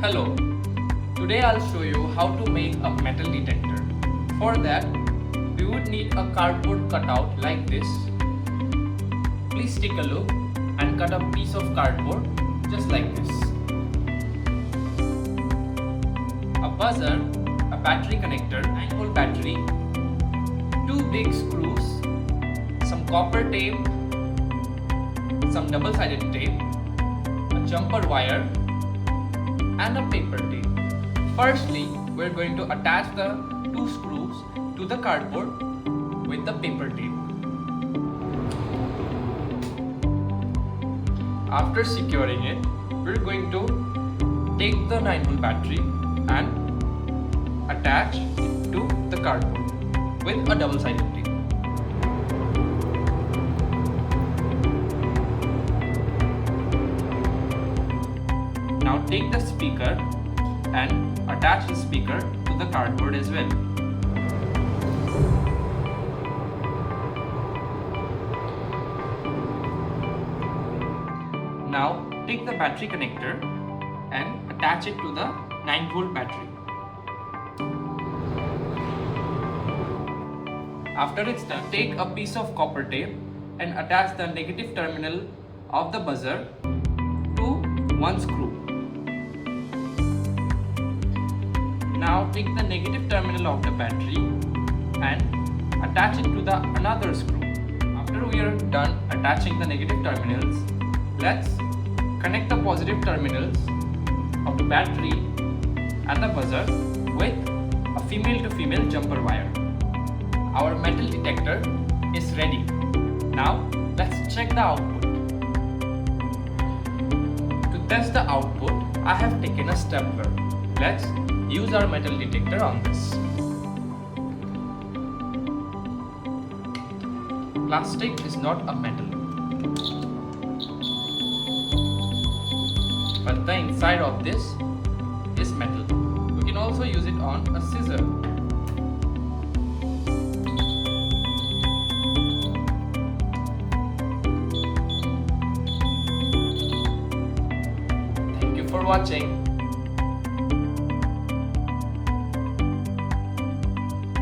Hello, today I'll show you how to make a metal detector. For that, we would need a cardboard cutout like this. Please take a look and cut a piece of cardboard just like this. A buzzer, a battery connector, 9-volt battery, 2 big screws, some copper tape, some double-sided tape, a jumper wire, and a paper tape. Firstly, we're going to attach the 2 screws to the cardboard with the paper tape. After securing it, we're going to take the 9-volt battery and attach it to the cardboard with a double-sided tape. Now take the speaker and attach the speaker to the cardboard as well. Now take the battery connector and attach it to the 9-volt battery. After it's done, take a piece of copper tape and attach the negative terminal of the buzzer to one screw. Now take the negative terminal of the battery and attach it to the another screw. After we are done attaching the negative terminals, let's connect the positive terminals of the battery and the buzzer with a female to female jumper wire. Our metal detector is ready. Now let's check the output. To test the output, I have taken a stapler. Let's use our metal detector on this. Plastic is not a metal, but the inside of this is metal. We can also use it on a scissor. Thank you for watching.